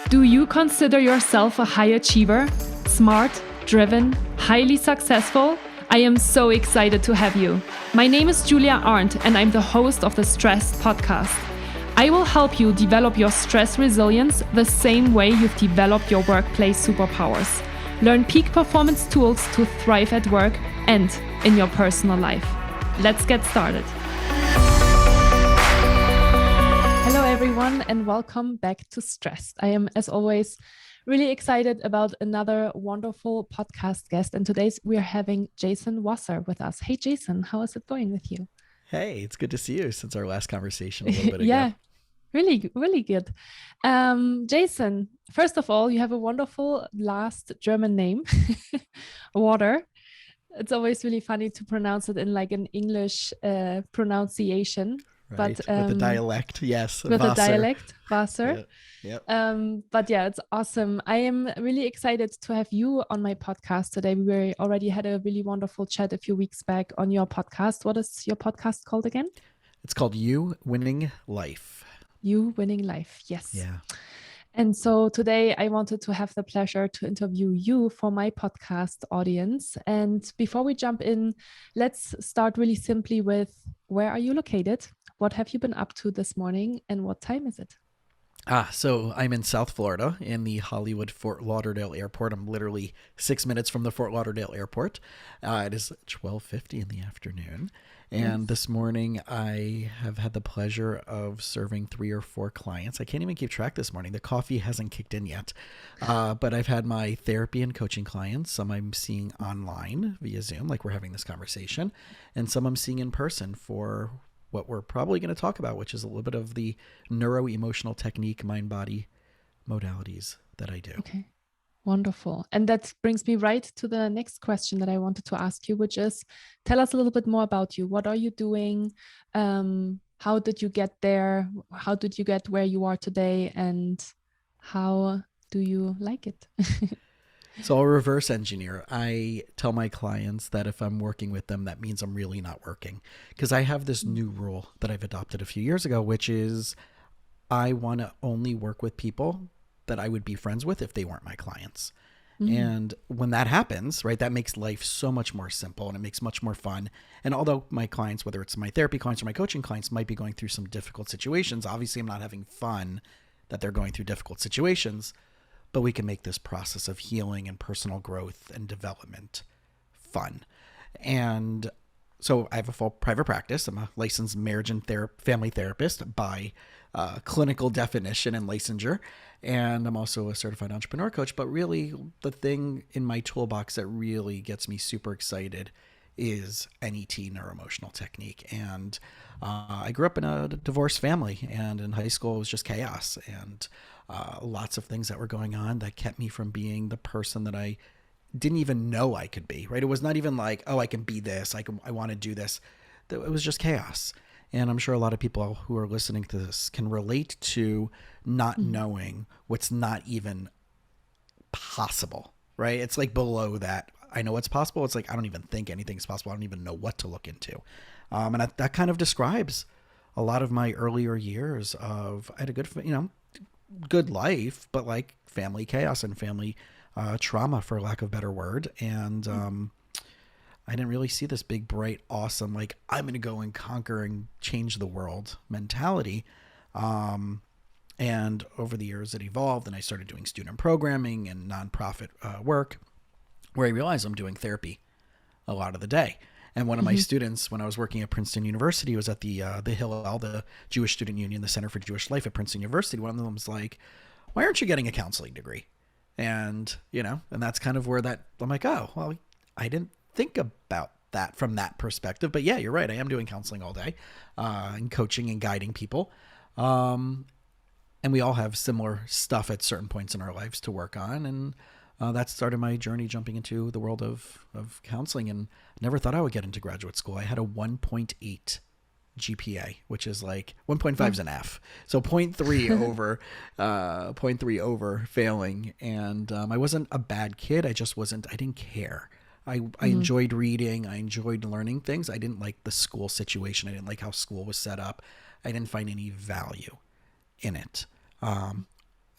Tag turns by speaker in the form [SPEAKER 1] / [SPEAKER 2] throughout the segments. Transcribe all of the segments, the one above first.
[SPEAKER 1] Do you consider yourself a high achiever? Smart, driven, highly successful? I am so excited to have you. My name is Julia Arndt and I'm the host of the Stress Podcast. I will help you develop your stress resilience the same way you've developed your workplace superpowers. Learn peak performance tools to thrive at work and in your personal life. Let's get started. Hello everyone and welcome back to Stressed. I am, as always, really excited about another wonderful podcast guest. And today we are having Jason Wasser with us. Hey Jason, how is it going with you?
[SPEAKER 2] Hey, it's good to see you since our last conversation a little bit ago.
[SPEAKER 1] Yeah, really, really good. Jason, first of all, you have a wonderful last German name, Water. It's always really funny to pronounce it in like an English pronunciation.
[SPEAKER 2] Right,
[SPEAKER 1] But
[SPEAKER 2] with the dialect, yes.
[SPEAKER 1] with
[SPEAKER 2] Wasser.
[SPEAKER 1] the dialect, Wasser.
[SPEAKER 2] Yep.
[SPEAKER 1] But yeah, it's awesome. I am really excited to have you on my podcast today. We already had a really wonderful chat a few weeks back on your podcast. What is your podcast called again?
[SPEAKER 2] It's called You Winning Life.
[SPEAKER 1] You Winning Life, yes.
[SPEAKER 2] Yeah.
[SPEAKER 1] And so today I wanted to have the pleasure to interview you for my podcast audience. And before we jump in, let's start really simply with, where are you located? What have you been up to this morning and what time is it?
[SPEAKER 2] So I'm in South Florida in the Hollywood Fort Lauderdale airport. I'm literally 6 minutes from the Fort Lauderdale airport. It is 12:50 in the afternoon. And this morning I have had the pleasure of serving 3 or 4 clients. I can't even keep track this morning. The coffee hasn't kicked in yet. But I've had my therapy and coaching clients. Some I'm seeing online via Zoom, like we're having this conversation, and some I'm seeing in person for what we're probably going to talk about, which is a little bit of the neuro-emotional technique, mind-body modalities that I do.
[SPEAKER 1] Okay, wonderful. And that brings me right to the next question that I wanted to ask you, which is, tell us a little bit more about you. What are you doing? How did you get there? How did you get where you are today? And how do you like it?
[SPEAKER 2] So I'll reverse engineer. I tell my clients that if I'm working with them, that means I'm really not working. Because I have this new rule that I've adopted a few years ago, which is I want to only work with people that I would be friends with if they weren't my clients. And when that happens, right, that makes life so much more simple and it makes much more fun. And although my clients, whether it's my therapy clients or my coaching clients, might be going through some difficult situations, obviously I'm not having fun that they're going through difficult situations. But we can make this process of healing and personal growth and development fun. And so I have a full private practice. I'm a licensed marriage and family therapist by clinical definition and licensure. And I'm also a certified entrepreneur coach. But really, the thing in my toolbox that really gets me super excited is NET, neuroemotional technique. And I grew up in a divorced family, and in high school it was just chaos and lots of things that were going on that kept me from being the person that I didn't even know I could be, right? It was not even like, oh, I can be this, I want to do this. It was just chaos. And I'm sure a lot of people who are listening to this can relate to not knowing what's not even possible, right? It's like below that. I know what's possible. It's like, I don't even think anything's possible. I don't even know what to look into. And that kind of describes a lot of my earlier years of, I had a good life, but like family chaos and family trauma, for lack of a better word. And I didn't really see this big, bright, awesome, like I'm going to go and conquer and change the world mentality. And over the years it evolved and I started doing student programming and nonprofit work, where I realized I'm doing therapy a lot of the day. And one of my students, when I was working at Princeton University, was at the Hillel, the Jewish Student Union, the Center for Jewish Life at Princeton University. One of them was like, why aren't you getting a counseling degree? And, and that's kind of where I'm like, oh, well, I didn't think about that from that perspective. But yeah, you're right. I am doing counseling all day and coaching and guiding people. And we all have similar stuff at certain points in our lives to work on. And that started my journey jumping into the world of counseling, and never thought I would get into graduate school. I had a 1.8 GPA, which is like 1.5 is an F. So 0.3 over, 0.3 over failing. And I wasn't a bad kid. I didn't care. I enjoyed reading. I enjoyed learning things. I didn't like the school situation. I didn't like how school was set up. I didn't find any value in it.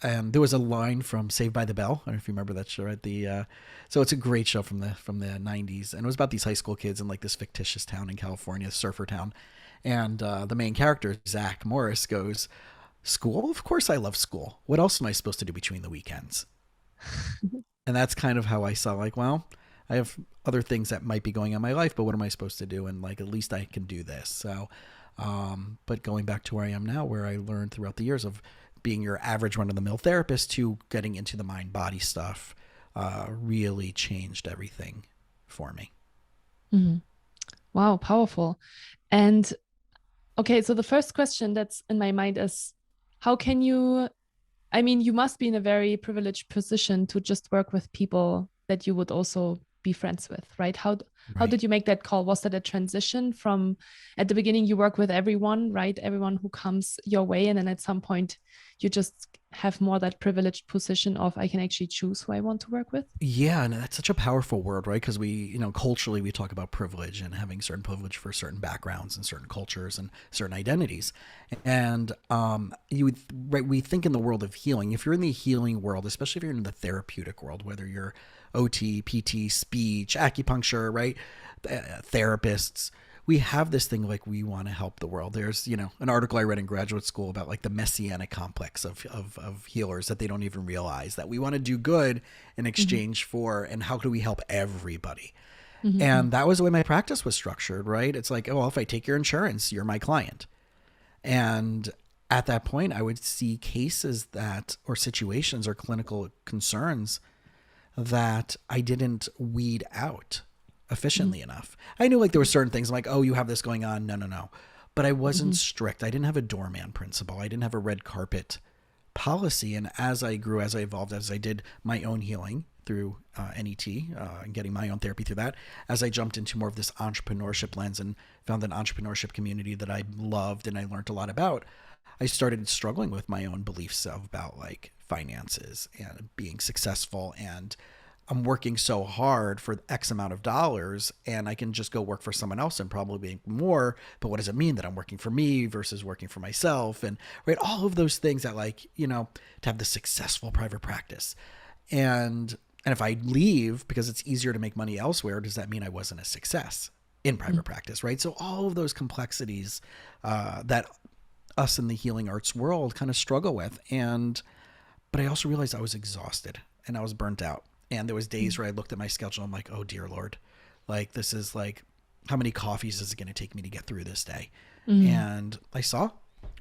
[SPEAKER 2] and there was a line from Saved by the Bell. I don't know if you remember that show, right? So it's a great show from the '90s, and it was about these high school kids in like this fictitious town in California, surfer town, and the main character Zach Morris goes, "School? Of course I love school. What else am I supposed to do between the weekends?" And that's kind of how I saw, like, well, I have other things that might be going on in my life, but what am I supposed to do? And like, at least I can do this. So, but going back to where I am now, where I learned throughout the years of being your average run-of-the-mill therapist to getting into the mind-body stuff, really changed everything for me.
[SPEAKER 1] Mm-hmm. Wow, powerful. And okay, so the first question that's in my mind is, how can you, I mean, you must be in a very privileged position to just work with people that you would also be friends with, right? How
[SPEAKER 2] Right.
[SPEAKER 1] did you make that call? Was that a transition from, at the beginning you work with everyone, right? Everyone who comes your way, and then at some point you just have more that privileged position of, I can actually choose who I want to work with?
[SPEAKER 2] Yeah, and that's such a powerful word, right? Because culturally we talk about privilege and having certain privilege for certain backgrounds and certain cultures and certain identities. And we think in the world of healing. If you're in the healing world, especially if you're in the therapeutic world, whether you're OT, PT, speech, acupuncture, right? Therapists, we have this thing like we want to help the world. There's, an article I read in graduate school about like the messianic complex of healers that they don't even realize that we want to do good in exchange for, and how do we help everybody?
[SPEAKER 1] Mm-hmm.
[SPEAKER 2] And that was the way my practice was structured, right? It's like, oh, well, if I take your insurance, you're my client. And at that point, I would see cases or situations or clinical concerns that I didn't weed out efficiently enough. I knew like there were certain things, I'm like, oh, you have this going on. No. But I wasn't strict. I didn't have a doorman principle. I didn't have a red carpet policy. And as I grew, as I evolved, as I did my own healing through NET and getting my own therapy through that, as I jumped into more of this entrepreneurship lens and found an entrepreneurship community that I loved and I learned a lot about, I started struggling with my own beliefs about like finances and being successful, and I'm working so hard for X amount of dollars and I can just go work for someone else and probably make more. But what does it mean that I'm working for me versus working for myself? And right, all of those things that like, to have the successful private practice. And if I leave because it's easier to make money elsewhere, does that mean I wasn't a success in private practice, right? So all of those complexities that us in the healing arts world kind of struggle with. But I also realized I was exhausted and I was burnt out. And there was days where I looked at my schedule. I'm like, oh, dear Lord, like, this is like, how many coffees is it going to take me to get through this day? And I saw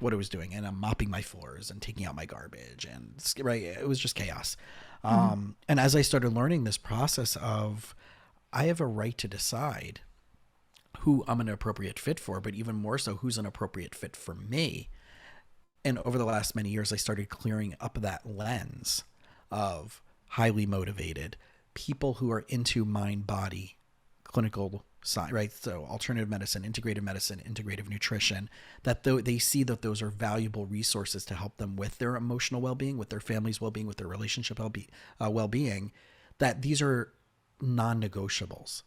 [SPEAKER 2] what it was doing, and I'm mopping my floors and taking out my garbage, and right, it was just chaos. And as I started learning this process of, I have a right to decide who I'm an appropriate fit for, but even more so, who's an appropriate fit for me. And over the last many years, I started clearing up that lens of highly motivated people who are into mind-body clinical science, right? So alternative medicine, integrative nutrition, that they see that those are valuable resources to help them with their emotional well-being, with their family's well-being, with their relationship well-being, that these are non-negotiables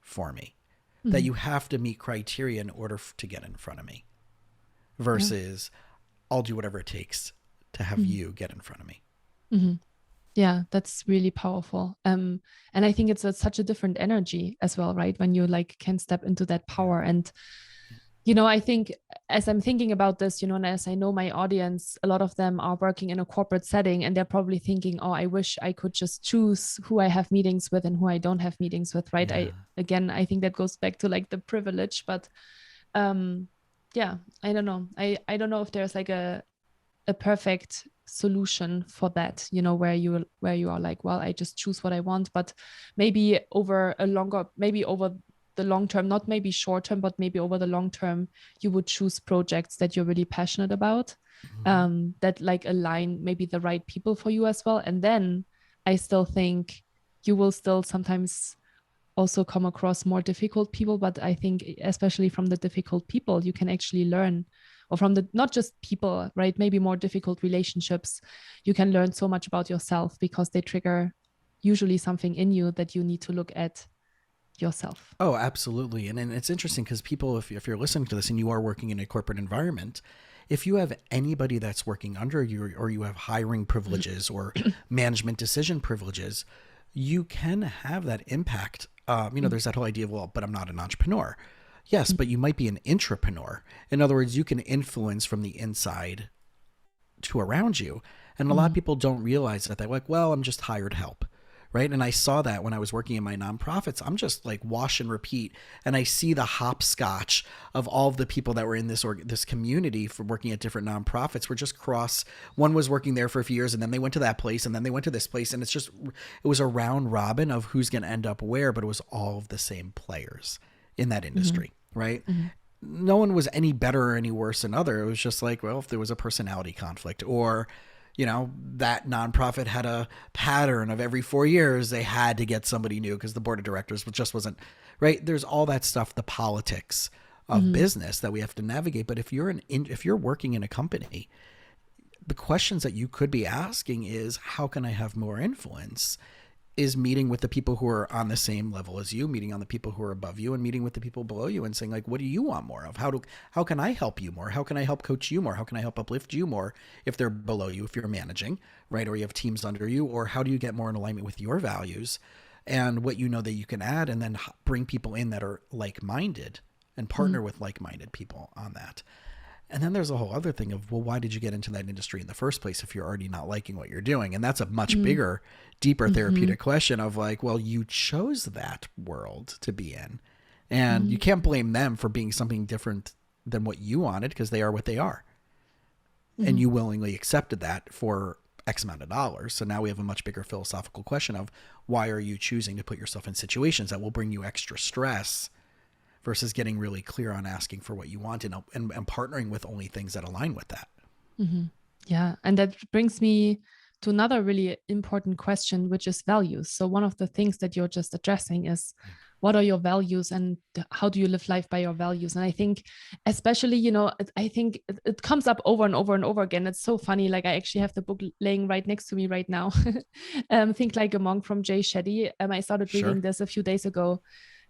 [SPEAKER 2] for me, that you have to meet criteria in order to get in front of me versus I'll do whatever it takes to have you get in front of me.
[SPEAKER 1] Mm-hmm. Yeah, that's really powerful. And I think it's such a different energy as well, right? When you like can step into that power. And, I think as I'm thinking about this, and as I know my audience, a lot of them are working in a corporate setting and they're probably thinking, oh, I wish I could just choose who I have meetings with and who I don't have meetings with, right?
[SPEAKER 2] Yeah.
[SPEAKER 1] I think that goes back to like the privilege, but yeah, I don't know. I don't know if there's like a perfect solution for that, where you are like, well, I just choose what I want, but maybe over the long term, not maybe short term, but maybe over the long term, you would choose projects that you're really passionate about, that like align maybe the right people for you as well. And then I still think you will still sometimes also come across more difficult people, but I think especially from the difficult people, you can actually learn, or from the, not just people, right? Maybe more difficult relationships, you can learn so much about yourself because they trigger usually something in you that you need to look at yourself.
[SPEAKER 2] Oh, absolutely. And it's interesting because people, if you're listening to this and you are working in a corporate environment, if you have anybody that's working under you, or you have hiring privileges or management decision privileges, you can have that impact. There's that whole idea of, well, but I'm not an entrepreneur. Yes, but you might be an intrapreneur. In other words, you can influence from the inside to around you. And a lot of people don't realize that. They're like, well, I'm just hired help. Right. And I saw that when I was working in my nonprofits. I'm just like wash and repeat. And I see the hopscotch of all of the people that were in this community for working at different nonprofits. Were just one was working there for a few years, and then they went to that place, and then they went to this place. And it was a round robin of who's going to end up where, but it was all of the same players in that industry. Right. No one was any better or any worse than other. It was just like, well, if there was a personality conflict, or that nonprofit had a pattern of every 4 years, they had to get somebody new because the board of directors just wasn't right. There's all that stuff, the politics of business that we have to navigate. But if you're working in a company, the questions that you could be asking is, how can I have more influence? Is meeting with the people who are on the same level as you, meeting on the people who are above you, and meeting with the people below you, and saying, like, what do you want more of? How can I help you more? How can I help coach you more? How can I help uplift you more if they're below you, if you're managing, right? Or you have teams under you, or how do you get more in alignment with your values and what you know that you can add, and then bring people in that are like-minded and partner with like-minded people on that. And then there's a whole other thing of, well, why did you get into that industry in the first place if you're already not liking what you're doing? And that's a much bigger, deeper therapeutic question of like, well, you chose that world to be in. And you can't blame them for being something different than what you wanted, because they are what they are. And you willingly accepted that for X amount of dollars. So now we have a much bigger philosophical question of, why are you choosing to put yourself in situations that will bring you extra stress, versus getting really clear on asking for what you want and partnering with only things that align with that.
[SPEAKER 1] Yeah. And that brings me to another really important question, which is values. So one of the things that you're just addressing is, what are your values and how do you live life by your values? And I think especially, I think it comes up over and over and over again. It's so funny. Like, I actually have the book laying right next to me right now. Think Like a Monk from Jay Shetty. I started reading this a few days ago.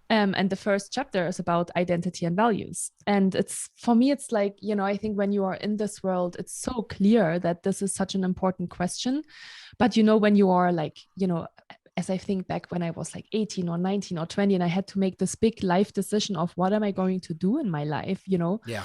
[SPEAKER 1] And the first chapter is about identity and values. And for me, it's like, I think when you are in this world, it's so clear that this is such an important question. But, when you are like, as I think back when I was like 18 or 19 or 20, and I had to make this big life decision of, what am I going to do in my life,
[SPEAKER 2] Yeah.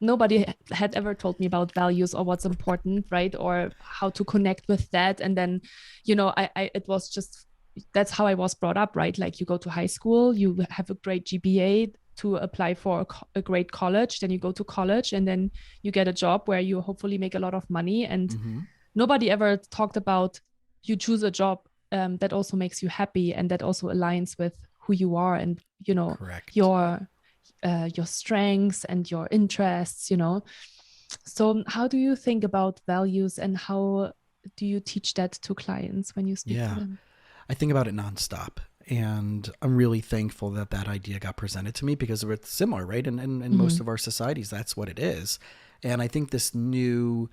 [SPEAKER 1] Nobody had ever told me about values or what's important, right? Or how to connect with that. And then, it was just, that's how I was brought up, right? Like, you go to high school, you have a great GPA to apply for a great college, then you go to college, and then you get a job where you hopefully make a lot of money. And nobody ever talked about, you choose a job that also makes you happy and that also aligns with who you are and,
[SPEAKER 2] Correct.
[SPEAKER 1] your strengths and your interests, So how do you think about values, and how do you teach that to clients when you speak to them?
[SPEAKER 2] I think about it nonstop, and I'm really thankful that idea got presented to me, because it's similar, right? And in most of our societies, that's what it is. And I think this new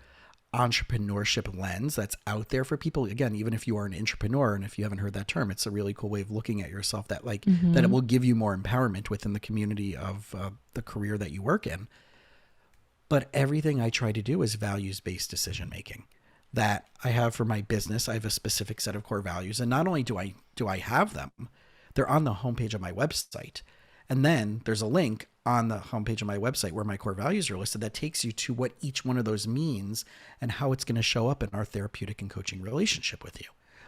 [SPEAKER 2] entrepreneurship lens that's out there for people, again, even if you are an entrepreneur, and if you haven't heard that term, it's a really cool way of looking at yourself, that that it will give you more empowerment within the community of the career that you work in. But everything I try to do is values-based decision making. That I have for my business, I have a specific set of core values. And not only do I have them, they're on the homepage of my website. And then there's a link on the homepage of my website where my core values are listed that takes you to what each one of those means and how it's going to show up in our therapeutic and coaching relationship with you.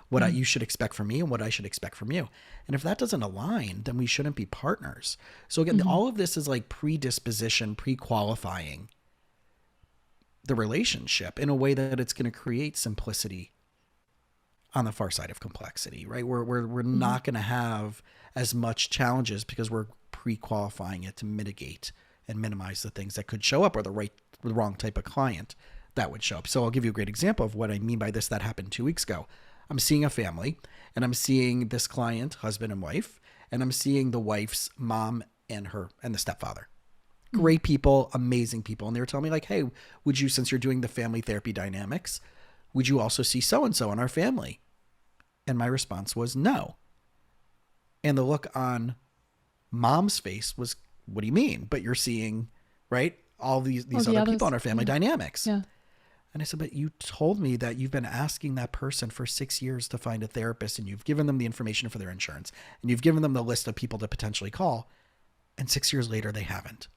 [SPEAKER 2] What you should expect from me and what I should expect from you. And if that doesn't align, then we shouldn't be partners. So again, all of this is like predisposition, pre-qualifying the relationship in a way that it's going to create simplicity on the far side of complexity, right? We're not going to have as much challenges because we're pre-qualifying it to mitigate and minimize the things that could show up, or the wrong type of client that would show up. So I'll give you a great example of what I mean by this. That happened 2 weeks ago. I'm seeing a family, and I'm seeing this client, husband and wife, and I'm seeing the wife's mom and the stepfather. Great people, amazing people. And they were telling me like, hey, would you, since you're doing the family therapy dynamics, would you also see so-and-so in our family? And my response was no. And the look on mom's face was, what do you mean? But you're seeing, right, all these other people in our family dynamics.
[SPEAKER 1] Yeah.
[SPEAKER 2] And I said, but you told me that you've been asking that person for 6 years to find a therapist, and you've given them the information for their insurance, and you've given them the list of people to potentially call. And 6 years later, they haven't.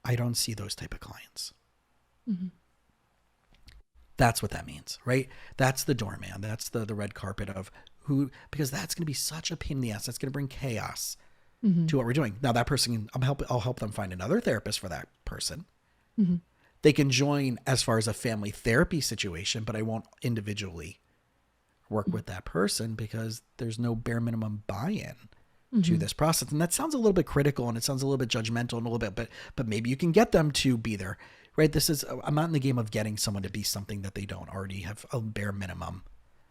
[SPEAKER 2] I don't see those type of clients.
[SPEAKER 1] Mm-hmm.
[SPEAKER 2] That's what that means, right? That's the doorman. That's the red carpet of who, because that's going to be such a pain in the ass. That's going to bring chaos to what we're doing. Now that person, I'll help them find another therapist for that person.
[SPEAKER 1] Mm-hmm.
[SPEAKER 2] They can join as far as a family therapy situation, but I won't individually work with that person because there's no bare minimum buy-in to this process. And that sounds a little bit critical, and it sounds a little bit judgmental and a little bit, but maybe you can get them to be there, right? I'm not in the game of getting someone to be something that they don't already have a bare minimum.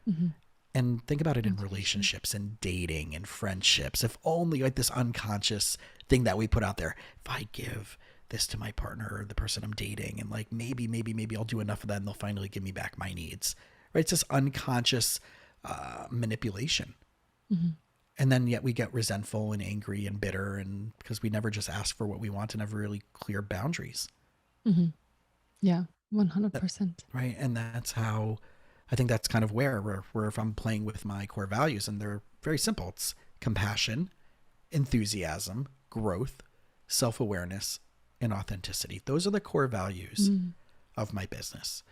[SPEAKER 2] Mm-hmm. And think about it in relationships and dating and friendships. If only like this unconscious thing that we put out there, if I give this to my partner or the person I'm dating, and like maybe I'll do enough of that and they'll finally give me back my needs, right? It's this unconscious manipulation. Mm-hmm. And then yet we get resentful and angry and bitter, and because we never just ask for what we want and have really clear boundaries.
[SPEAKER 1] Mm-hmm. Yeah, 100%.
[SPEAKER 2] Right. And that's how, I think that's kind of where if I'm playing with my core values, and they're very simple. It's compassion, enthusiasm, growth, self-awareness, and authenticity. Those are the core values of my business.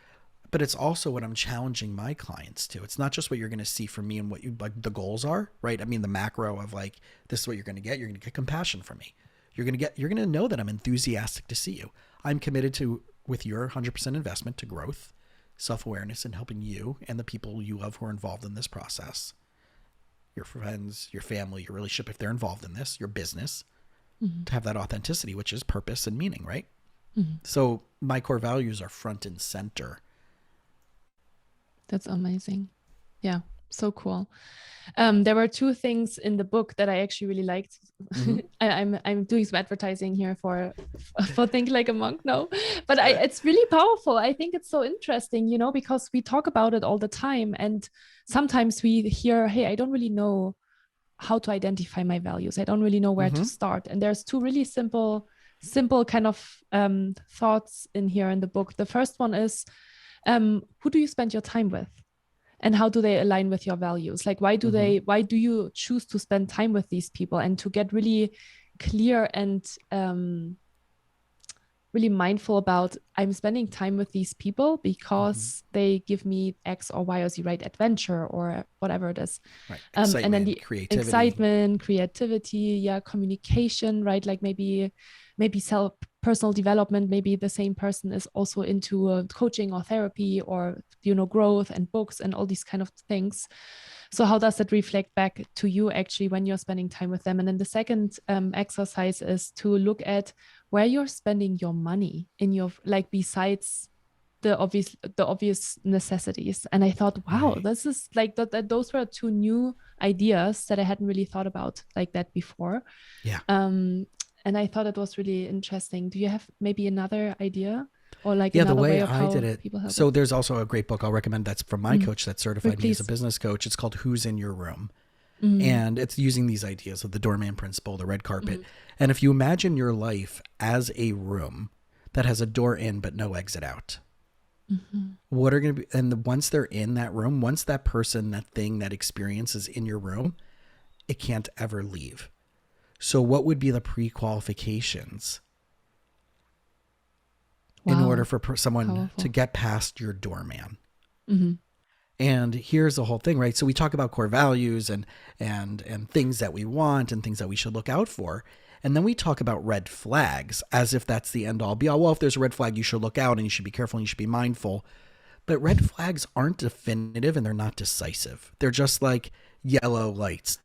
[SPEAKER 2] But it's also what I'm challenging my clients to. It's not just what you're going to see from me and what you like the goals are, right? I mean, the macro of like, this is what you're going to get. You're going to get compassion from me. You're going to know that I'm enthusiastic to see you. I'm committed to, with your 100% investment, to growth, self-awareness, and helping you and the people you love who are involved in this process, your friends, your family, your relationship, if they're involved in this, your business, to have that authenticity, which is purpose and meaning, right? So my core values are front and center.
[SPEAKER 1] That's amazing. Yeah, so cool. There were two things in the book that I actually really liked. I'm doing some advertising here for Think Like a Monk now, but it's really powerful. I think it's so interesting, because we talk about it all the time, and sometimes we hear, hey, I don't really know how to identify my values. I don't really know where to start. And there's two really simple kind of thoughts in here in the book. The first one is, who do you spend your time with, and how do they align with your values? Like, why do you choose to spend time with these people, and to get really clear and really mindful about, I'm spending time with these people because they give me X or Y or Z, right? Adventure or whatever it is.
[SPEAKER 2] Right.
[SPEAKER 1] And then the
[SPEAKER 2] creativity.
[SPEAKER 1] excitement, creativity, communication, right? Like maybe personal development. Maybe the same person is also into coaching or therapy or, growth and books and all these kind of things. So how does that reflect back to you actually when you're spending time with them? And then the second exercise is to look at where you're spending your money in your, like, besides the obvious necessities. And I thought, wow, this is like that those were two new ideas that I hadn't really thought about like that before.
[SPEAKER 2] Yeah.
[SPEAKER 1] And I thought it was really interesting. Do you have maybe another idea? Or like
[SPEAKER 2] the
[SPEAKER 1] another
[SPEAKER 2] way
[SPEAKER 1] of
[SPEAKER 2] I
[SPEAKER 1] how
[SPEAKER 2] did it.
[SPEAKER 1] People help
[SPEAKER 2] So
[SPEAKER 1] it?
[SPEAKER 2] there's also a great book I'll recommend that's from my coach that certified me as a
[SPEAKER 1] Please.
[SPEAKER 2] business coach. It's called Who's in Your Room? And it's using these ideas of the doorman principle, the red carpet. And if you imagine your life as a room that has a door in but no exit out, what are going to be, and once they're in that room, once that person, that thing, that experience is in your room, it can't ever leave. So what would be the pre-qualifications in order for someone to get past your doorman? And here's the whole thing, right? So we talk about core values and things that we want and things that we should look out for. And then we talk about red flags as if that's the end all be all. Well, if there's a red flag, you should look out and you should be careful and you should be mindful. But red flags aren't definitive and they're not decisive. They're just like yellow lights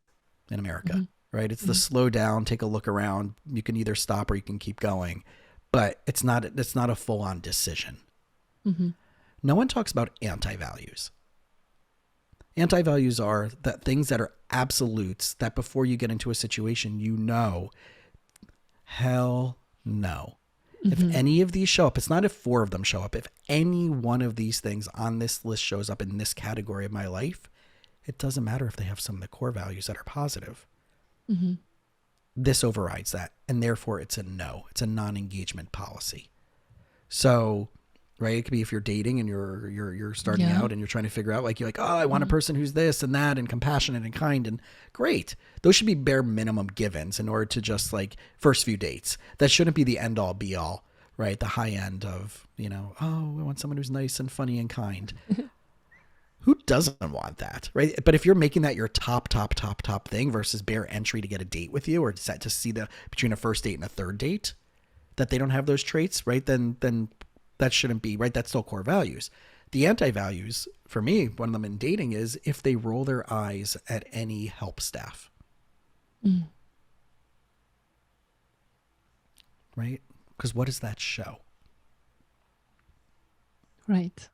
[SPEAKER 2] in America, right? It's the slow down, take a look around. You can either stop or you can keep going, but it's not a full on decision. No one talks about anti-values. Anti-values are that things that are absolutes that before you get into a situation, hell no. If any of these show up, it's not if 4 of them show up. If any one of these things on this list shows up in this category of my life, it doesn't matter if they have some of the core values that are positive. this overrides that. And therefore it's a no. It's a non-engagement policy. So, right, it could be if you're dating and you're starting out and you're trying to figure out, like, you're like, oh, I want a person who's this and that and compassionate and kind, and great. Those should be bare minimum givens in order to just, like, first few dates. That shouldn't be the end all be all, right? The high end of, you know, oh, I want someone who's nice and funny and kind. Who doesn't want that, right? But if you're making that your top thing versus bare entry to get a date with you, or set to see the between a first date and a third date, that they don't have those traits, right? Then that shouldn't be, right? That's still core values. The anti-values for me, one of them in dating, is if they roll their eyes at any help staff, right? Because what does that show?
[SPEAKER 1] Right.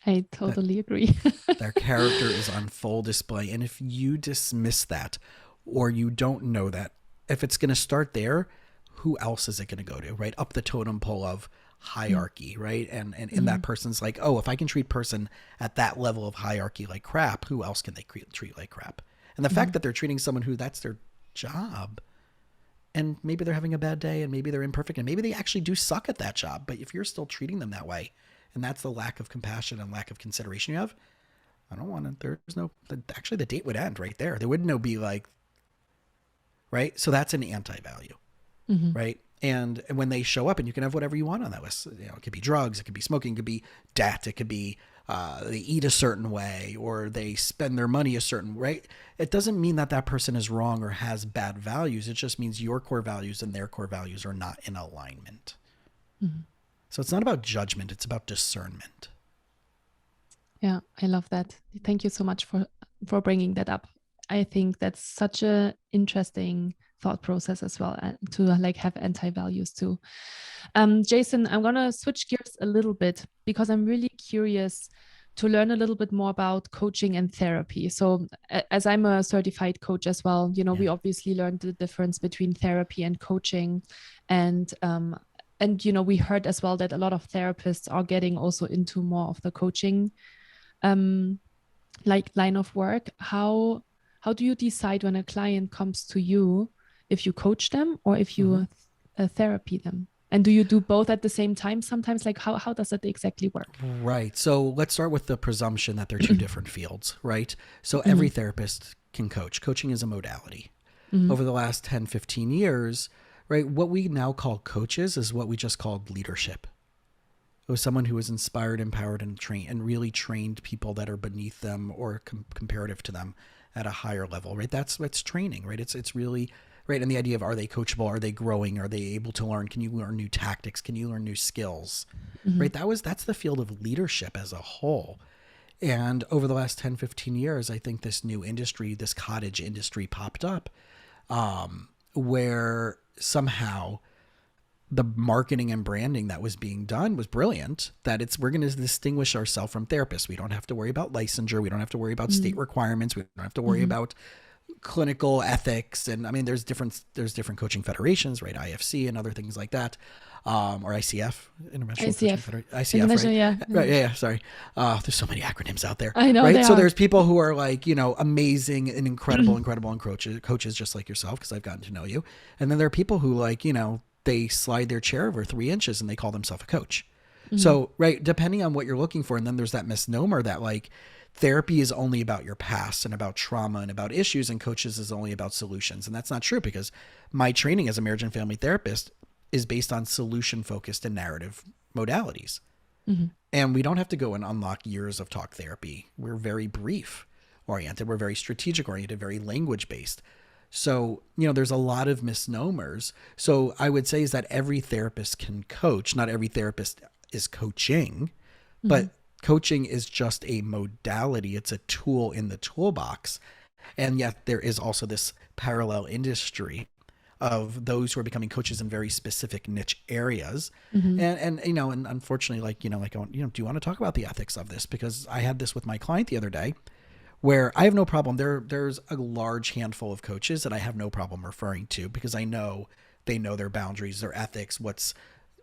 [SPEAKER 1] I totally agree.
[SPEAKER 2] Their character is on full display. And if you dismiss that, or you don't know that, if it's going to start there, who else is it going to go to, right? Up the totem pole of hierarchy, right? And that person's like, oh, if I can treat person at that level of hierarchy like crap, who else can they treat like crap? And the fact that they're treating someone who that's their job, and maybe they're having a bad day, and maybe they're imperfect, and maybe they actually do suck at that job, but if you're still treating them that way, and that's the lack of compassion and lack of consideration you have, I don't want to, actually the date would end right there. There wouldn't be like, right? So that's an anti-value, right? And when they show up, and you can have whatever you want on that list, you know, it could be drugs, it could be smoking, it could be debt, it could be they eat a certain way, or they spend their money a certain way. It doesn't mean that that person is wrong or has bad values. It just means your core values and their core values are not in alignment. So it's not about judgment, it's about discernment.
[SPEAKER 1] Yeah, I love that. Thank you so much for bringing that up. I think that's such a interesting thought process as well, to like have anti-values too. Jason, I'm going to switch gears a little bit because I'm really curious to learn a little bit more about coaching and therapy. So as I'm a certified coach as well, you know, we obviously learned the difference between therapy and coaching. And, you know, we heard as well that a lot of therapists are getting also into more of the coaching like line of work. How do you decide when a client comes to you, if you coach them or if you therapy them? And do you do both at the same time sometimes? Like how does that exactly work?
[SPEAKER 2] Right. So let's start with the presumption that they're two different fields, right? So every therapist can coach. Coaching is a modality. Over the last 10, 15 years, right, what we now call coaches is what we just called leadership. It was someone who was inspired, empowered, and trained, and really trained people that are beneath them or comparative to them at a higher level, right? That's training, right? It's really, right? And the idea of, are they coachable? Are they growing? Are they able to learn? Can you learn new tactics? Can you learn new skills? Right? That's the field of leadership as a whole. And over the last 10, 15 years, I think this new industry, this cottage industry popped up, where somehow the marketing and branding that was being done was brilliant, that we're going to distinguish ourselves from therapists. We don't have to worry about licensure. We don't have to worry about state requirements. We don't have to worry about clinical ethics. And I mean, there's different coaching federations, right? IFC and other things like that. Or ICF, International Coaching Federation. ICF, right?
[SPEAKER 1] Yeah.
[SPEAKER 2] Right. Yeah. Sorry. There's so many acronyms out there.
[SPEAKER 1] I know.
[SPEAKER 2] Right. So there's people who are like, you know, amazing and incredible coaches just like yourself, because I've gotten to know you. And then there are people who, like, you know, they slide their chair over 3 inches and they call themselves a coach. So, right, depending on what you're looking for. And then there's that misnomer that, like, therapy is only about your past and about trauma and about issues, and coaches is only about solutions. And that's not true, because my training as a marriage and family therapist is based on solution-focused and narrative modalities. And we don't have to go and unlock years of talk therapy. We're very brief oriented. We're very strategic oriented, very language based. So, you know, there's a lot of misnomers. So I would say is that every therapist can coach. Not every therapist is coaching, but coaching is just a modality. It's a tool in the toolbox. And yet there is also this parallel industry of those who are becoming coaches in very specific niche areas. And you know, and unfortunately, like, you know, do you want to talk about the ethics of this? Because I had this with my client the other day, where I have no problem. There's a large handful of coaches that I have no problem referring to, because I know they know their boundaries, their ethics, what's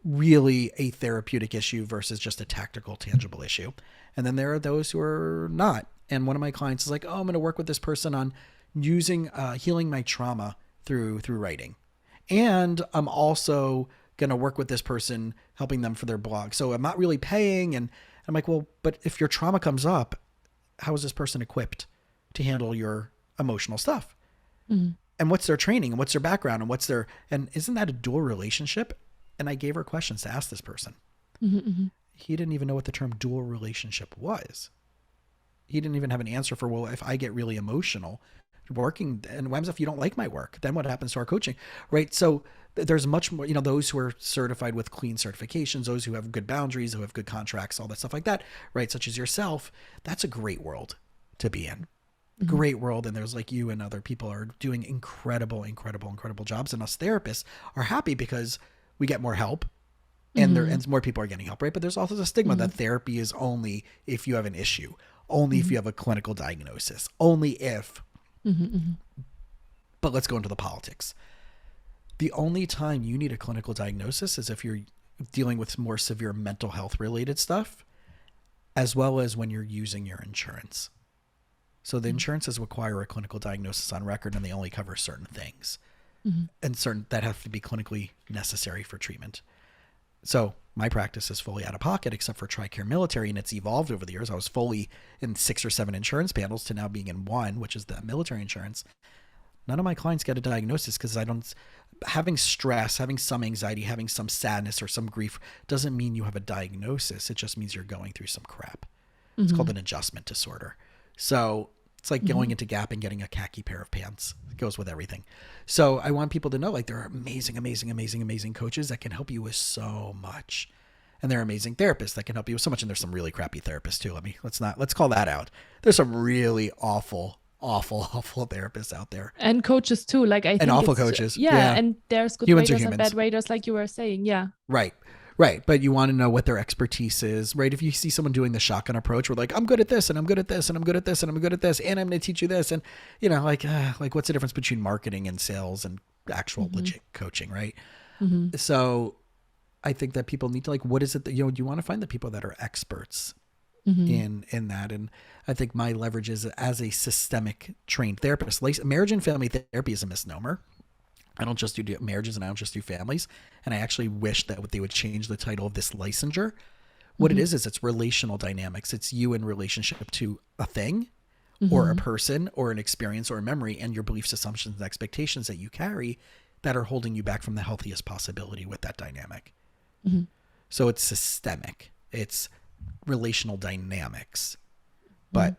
[SPEAKER 2] really a therapeutic issue versus just a tactical, tangible issue. And then there are those who are not. And one of my clients is like, oh, I'm going to work with this person on using, healing my trauma through writing. And I'm also going to work with this person, helping them for their blog. So I'm not really paying. And I'm like, well, but if your trauma comes up, how is this person equipped to handle your emotional stuff? And what's their training and what's their background and isn't that a dual relationship? And I gave her questions to ask this person. He didn't even know what the term dual relationship was. He didn't even have an answer for, well, if I get really emotional working, and what happens if you don't like my work? Then what happens to our coaching, right? So there's much more, those who are certified with clean certifications, those who have good boundaries, who have good contracts, all that stuff like that, right? Such as yourself. That's a great world to be in. Great world. And there's like you and other people are doing incredible jobs. And us therapists are happy because we get more help and more people are getting help, right? But there's also the stigma that therapy is only if you have an issue, only if you have a clinical diagnosis, only if, but let's go into the politics. The only time you need a clinical diagnosis is if you're dealing with more severe mental health related stuff, as well as when you're using your insurance. So the insurances require a clinical diagnosis on record, and they only cover certain things and certain that have to be clinically necessary for treatment. So my practice is fully out of pocket, except for TRICARE Military, and it's evolved over the years. I was fully in 6 or 7 insurance panels to now being in 1, which is the military insurance. None of my clients get a diagnosis because having stress, having some anxiety, having some sadness or some grief doesn't mean you have a diagnosis. It just means you're going through some crap. It's called an adjustment disorder. So it's like going into Gap and getting a khaki pair of pants. It goes with everything. So I want people to know, like, there are amazing coaches that can help you with so much. And there are amazing therapists that can help you with so much. And there's some really crappy therapists too. Let's call that out. There's some really awful therapists out there.
[SPEAKER 1] And coaches too. Like I think
[SPEAKER 2] awful coaches.
[SPEAKER 1] Yeah. And there's good
[SPEAKER 2] Humans
[SPEAKER 1] raters and bad raters, like you were saying. Yeah.
[SPEAKER 2] Right. But you want to know what their expertise is, right? If you see someone doing the shotgun approach, we're like, I'm good at this and I'm good at this and I'm good at this and I'm good at this and I'm going to teach you this. And, like what's the difference between marketing and sales and actual legit coaching, right? So I think that people need to, like, what is it that, you want to find the people that are experts in that. And I think my leverage is as a systemic trained therapist. Marriage and family therapy is a misnomer. I don't just do marriages and I don't just do families. And I actually wish that they would change the title of this licensure. What it is it's relational dynamics. It's you in relationship to a thing or a person or an experience or a memory, and your beliefs, assumptions, and expectations that you carry that are holding you back from the healthiest possibility with that dynamic. So it's systemic. It's relational dynamics. But,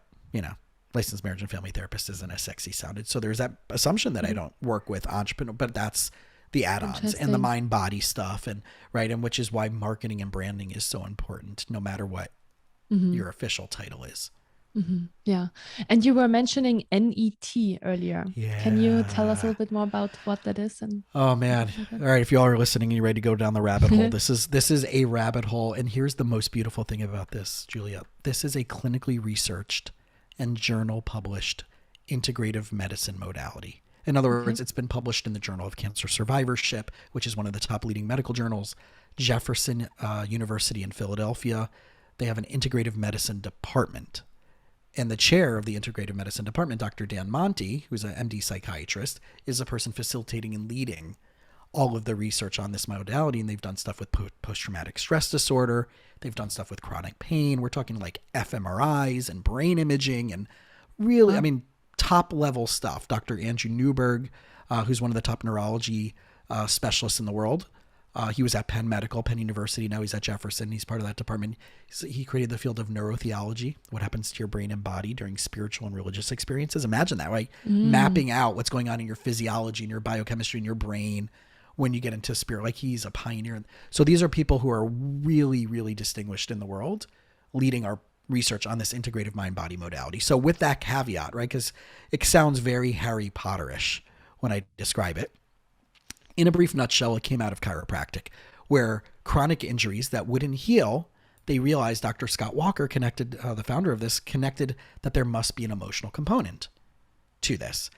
[SPEAKER 2] licensed marriage and family therapist isn't as sexy sounded. So there's that assumption that I don't work with entrepreneur, but that's the add-ons and the mind body stuff. And right. And which is why marketing and branding is so important, no matter what your official title is.
[SPEAKER 1] Yeah. And you were mentioning NET earlier.
[SPEAKER 2] Yeah.
[SPEAKER 1] Can you tell us a little bit more about what that is?
[SPEAKER 2] Oh man. All right. If you all are listening and you're ready to go down the rabbit hole, this is a rabbit hole. And here's the most beautiful thing about this, Julia. This is a clinically researched and journal published integrative medicine modality. In other words, it's been published in the Journal of Cancer Survivorship, which is one of the top leading medical journals. Jefferson University in Philadelphia, they have an integrative medicine department. And the chair of the integrative medicine department, Dr. Dan Monti, who's an MD psychiatrist, is the person facilitating and leading all of the research on this modality. And they've done stuff with post-traumatic stress disorder. They've done stuff with chronic pain. We're talking like fMRIs and brain imaging and really, top level stuff. Dr. Andrew Newberg, who's one of the top neurology specialists in the world. He was at Penn University. Now he's at Jefferson. He's part of that department. He created the field of neurotheology, what happens to your brain and body during spiritual and religious experiences. Imagine that, right? Mapping out what's going on in your physiology and your biochemistry in your brain when you get into spirit. Like, he's a pioneer. So these are people who are really, really distinguished in the world, leading our research on this integrative mind-body modality. So with that caveat, right, because it sounds very Harry Potter-ish when I describe it. In a brief nutshell, it came out of chiropractic, where chronic injuries that wouldn't heal, they realized, Dr. Scott Walker connected, the founder of this, connected that there must be an emotional component to this.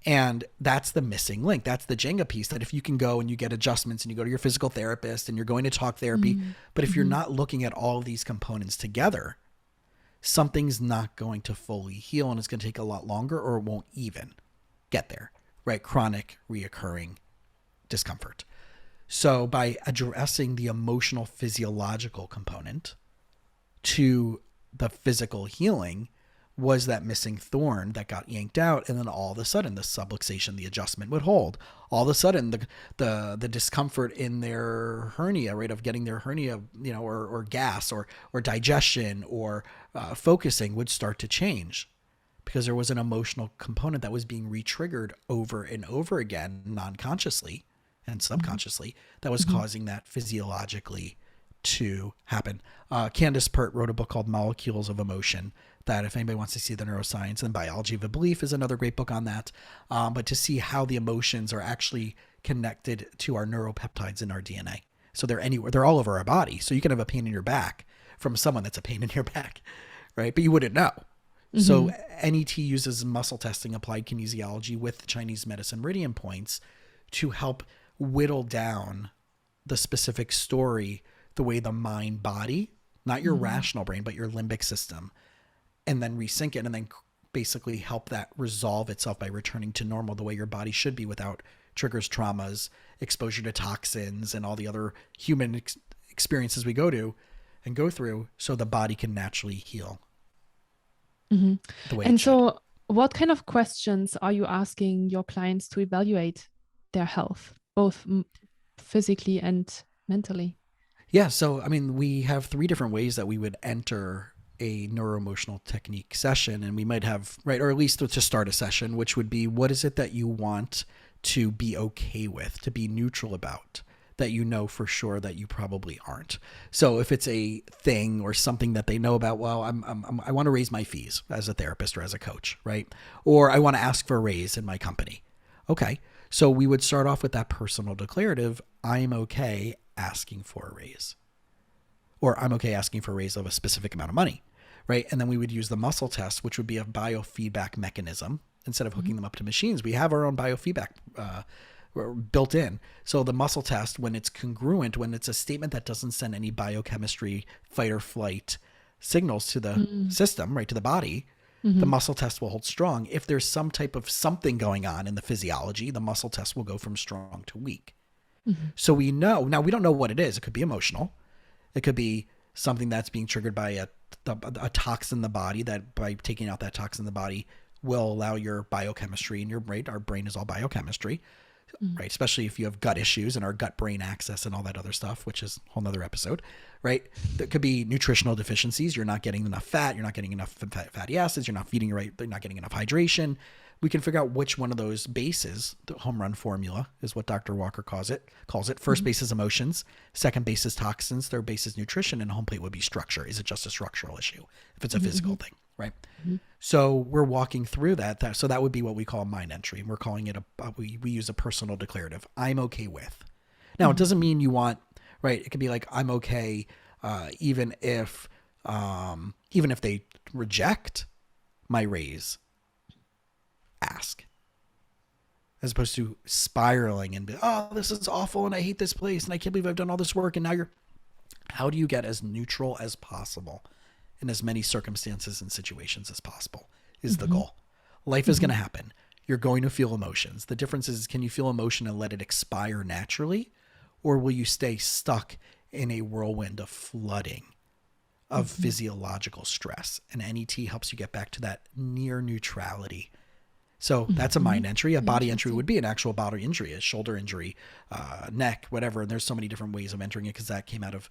[SPEAKER 2] And that's the missing link. That's the Jenga piece, that if you can go and you get adjustments and you go to your physical therapist and you're going to talk therapy, but if you're not looking at all of these components together, something's not going to fully heal, and it's going to take a lot longer, or it won't even get there. right? Chronic reoccurring discomfort. So by addressing the emotional physiological component to the physical healing was that missing thorn that got yanked out, and then all of a sudden the subluxation, the adjustment would hold. All of a sudden the discomfort in their hernia, right, of getting their hernia, or gas or digestion or focusing would start to change, because there was an emotional component that was being re-triggered over and over again, non-consciously and subconsciously, that was causing that physiologically to happen. Candace Pert wrote a book called Molecules of Emotion, that if anybody wants to see the neuroscience, and Biology of a Belief is another great book on that. But to see how the emotions are actually connected to our neuropeptides in our DNA. So they're anywhere, they're all over our body. So you can have a pain in your back from someone that's a pain in your back, right? But you wouldn't know. So NET uses muscle testing, applied kinesiology with Chinese medicine meridian points to help whittle down the specific story, the way the mind body, not your rational brain, but your limbic system, and then resync it, and then basically help that resolve itself by returning to normal the way your body should be, without triggers, traumas, exposure to toxins, and all the other human experiences we go through, so the body can naturally heal. The way
[SPEAKER 1] and so what kind of questions are you asking your clients to evaluate their health, both physically and mentally?
[SPEAKER 2] Yeah. So, I mean, we have 3 different ways that we would enter a neuroemotional technique session, and we might have, right, or at least to start a session, which would be, what is it that you want to be okay with, to be neutral about, that you know for sure that you probably aren't. So if it's a thing or something that they know about, well, I want to raise my fees as a therapist or as a coach, right? Or I want to ask for a raise in my company. Okay. So we would start off with that personal declarative, I'm okay asking for a raise, or I'm okay asking for a raise of a specific amount of money, right? And then we would use the muscle test, which would be a biofeedback mechanism. Instead of hooking them up to machines, we have our own biofeedback built in. So the muscle test, when it's congruent, when it's a statement that doesn't send any biochemistry, fight or flight signals to the system, right, to the body, the muscle test will hold strong. If there's some type of something going on in the physiology, the muscle test will go from strong to weak. So we know, now we don't know what it is. It could be emotional. It could be something that's being triggered by a toxin in the body, that by taking out that toxin in the body will allow your biochemistry in your brain. Our brain is all biochemistry, right? Especially if you have gut issues and our gut brain axis and all that other stuff, which is a whole nother episode, right? There could be nutritional deficiencies. You're not getting enough fat. You're not getting enough fatty acids. You're not feeding right. They're not getting enough hydration. We can figure out which one of those bases, the home run formula is what Dr. Walker calls it. First base is emotions, second base is toxins, third base is nutrition, and home plate would be structure. Is it just a structural issue if it's a physical thing, right? So we're walking through that. So that would be what we call mind entry. We're calling it we use a personal declarative. I'm okay with. Now, it doesn't mean you want, right? It could be like, I'm okay even if they reject my raise. Ask, as opposed to spiraling and be, oh, this is awful and I hate this place and I can't believe I've done all this work. And now how do you get as neutral as possible in as many circumstances and situations as possible is the goal. Life is going to happen. You're going to feel emotions. The difference is, can you feel emotion and let it expire naturally, or will you stay stuck in a whirlwind of flooding of physiological stress? And NET helps you get back to that near neutrality. So that's a mind entry. A body entry would be an actual body injury, a shoulder injury, neck, whatever. And there's so many different ways of entering it, because that came out of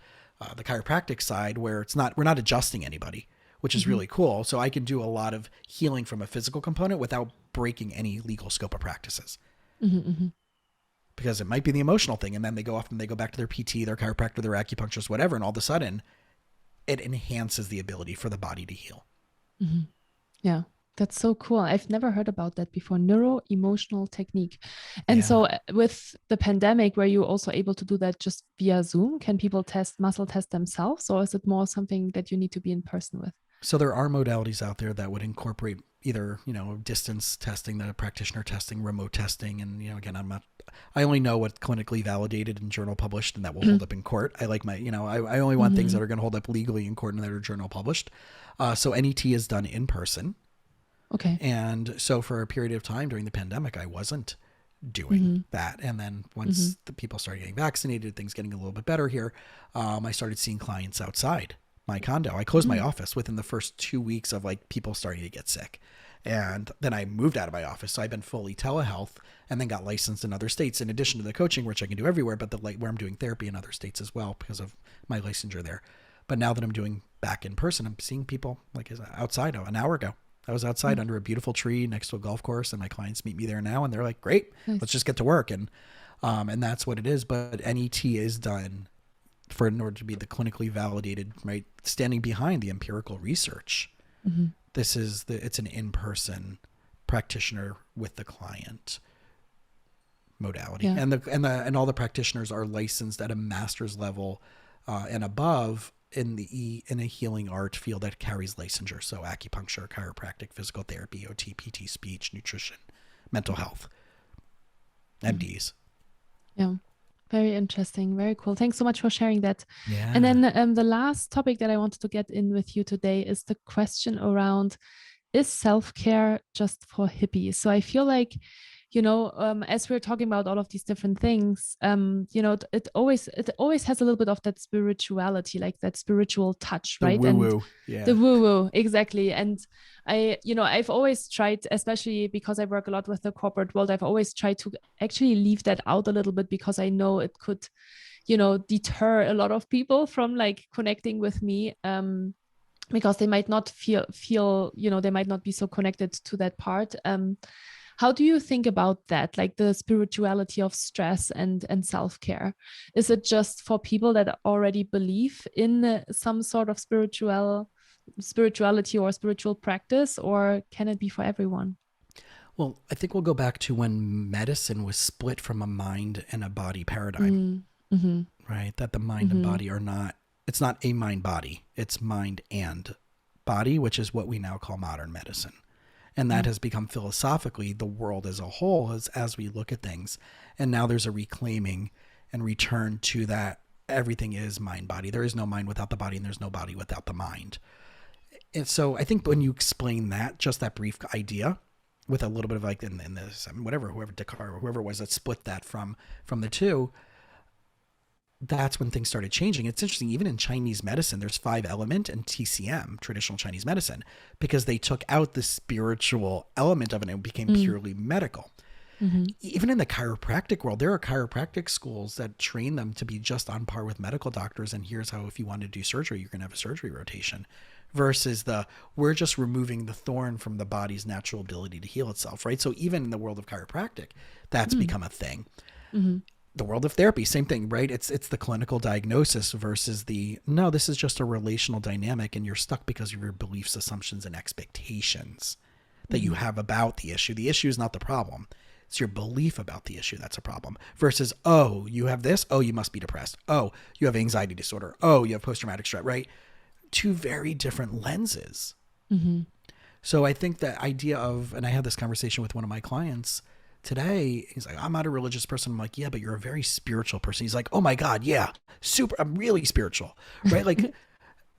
[SPEAKER 2] the chiropractic side, where we're not adjusting anybody, which is really cool. So I can do a lot of healing from a physical component without breaking any legal scope of practices. Because it might be the emotional thing. And then they go off and they go back to their PT, their chiropractor, their acupuncturist, whatever. And all of a sudden it enhances the ability for the body to heal.
[SPEAKER 1] Yeah. That's so cool. I've never heard about that before. Neuro-emotional technique. And so with the pandemic, were you also able to do that just via Zoom? Can people muscle test themselves, or is it more something that you need to be in person with?
[SPEAKER 2] So there are modalities out there that would incorporate either, distance testing, the practitioner testing, remote testing. And, again, I only know what's clinically validated and journal published, and that will hold up in court. I like I only want things that are going to hold up legally in court and that are journal published. So NET is done in person.
[SPEAKER 1] Okay.
[SPEAKER 2] And so for a period of time during the pandemic, I wasn't doing that. And then once the people started getting vaccinated, things getting a little bit better here, I started seeing clients outside my condo. I closed my office within the first 2 weeks of like people starting to get sick. And then I moved out of my office. So I've been fully telehealth and then got licensed in other states in addition to the coaching, which I can do everywhere, but where I'm doing therapy in other states as well because of my licensure there. But now that I'm doing back in person, I'm seeing people like outside an hour ago. I was outside under a beautiful tree next to a golf course, and my clients meet me there now, and they're like, "Great, let's just get to work." And that's what it is. But NET is done in order to be the clinically validated, right? Standing behind the empirical research. It's an in-person practitioner with the client modality, and all the practitioners are licensed at a master's level and above in a healing art field that carries licensure. So acupuncture, chiropractic, physical therapy, OT, PT, speech, nutrition, mental health, MDs.
[SPEAKER 1] Yeah. Very interesting. Very cool. Thanks so much for sharing that.
[SPEAKER 2] Yeah.
[SPEAKER 1] And then the last topic that I wanted to get in with you today is the question around, is self-care just for hippies? So I feel like, as we're talking about all of these different things, it always has a little bit of that spirituality, like that spiritual touch, right?
[SPEAKER 2] The woo-woo. Yeah.
[SPEAKER 1] The woo-woo, exactly. And I've always tried, especially because I work a lot with the corporate world, I've always tried to actually leave that out a little bit because I know it could, deter a lot of people from like connecting with me. Because they might not feel, they might not be so connected to that part. How do you think about that? Like the spirituality of stress and self-care? Is it just for people that already believe in some sort of spirituality or spiritual practice, or can it be for everyone?
[SPEAKER 2] Well, I think we'll go back to when medicine was split from a mind and a body paradigm, right? That the mind and body are not, it's not a mind body, it's mind and body, which is what we now call modern medicine. And that has become philosophically the world as a whole as we look at things. And now there's a reclaiming and return to that everything is mind body. There is no mind without the body, and there's no body without the mind. And so I think when you explain that, just that brief idea with a little bit of like in this, whoever Descartes or whoever it was that split that from the two, that's when things started changing. It's interesting, even in Chinese medicine, there's 5-element and TCM, traditional Chinese medicine, because they took out the spiritual element of it and it became purely medical. Even in the chiropractic world, there are chiropractic schools that train them to be just on par with medical doctors. And here's how, if you want to do surgery, you're going to have a surgery rotation, versus we're just removing the thorn from the body's natural ability to heal itself, right? So even in the world of chiropractic, that's become a thing. The world of therapy, same thing, right? It's the clinical diagnosis versus no, this is just a relational dynamic and you're stuck because of your beliefs, assumptions, and expectations that you have about the issue. The issue is not the problem. It's your belief about the issue that's a problem. Versus, oh, you have this? Oh, you must be depressed. Oh, you have anxiety disorder. Oh, you have post-traumatic stress, right? Two very different lenses. So I think that idea of, and I had this conversation with one of my clients today, he's like, I'm not a religious person. I'm like, yeah, but you're a very spiritual person. He's like, oh my God, yeah, I'm really spiritual, right? Like,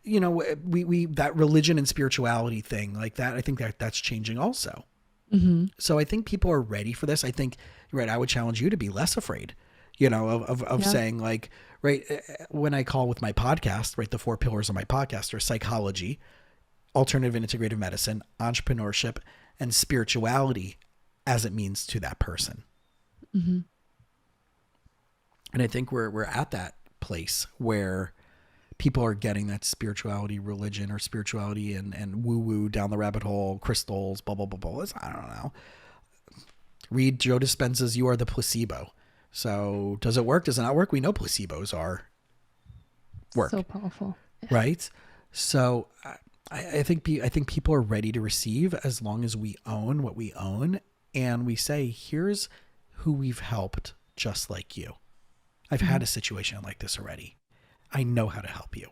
[SPEAKER 2] we that religion and spirituality thing like that, I think that's changing also. So I think people are ready for this. I think, right, I would challenge you to be less afraid, of saying like, right, when I call with my podcast, right, the 4 pillars of my podcast are psychology, alternative and integrative medicine, entrepreneurship, and spirituality as it means to that person. And I think we're at that place where people are getting that spirituality, religion, or spirituality and woo-woo down the rabbit hole, crystals, blah, blah, blah, blah. I don't know. Read Joe Dispenza's You Are the Placebo. So does it work? Does it not work? We know placebos work.
[SPEAKER 1] So powerful.
[SPEAKER 2] Right? So I think people are ready to receive as long as we own what we own. And we say, here's who we've helped just like you. I've had a situation like this already. I know how to help you.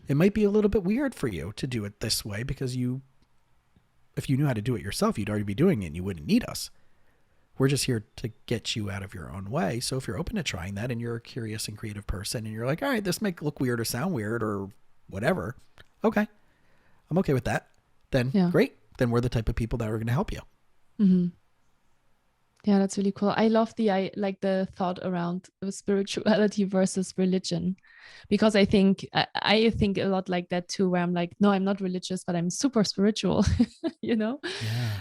[SPEAKER 2] It might be a little bit weird for you to do it this way because if you knew how to do it yourself, you'd already be doing it and you wouldn't need us. We're just here to get you out of your own way. So if you're open to trying that and you're a curious and creative person and you're like, all right, this might look weird or sound weird or whatever. Okay. I'm okay with that. Then great. then we're the type of people that are going to help you.
[SPEAKER 1] Mm-hmm. Yeah, that's really cool. I love I like the thought around spirituality versus religion, because I think a lot like that too, where I'm like, no, I'm not religious, but I'm super spiritual, you know?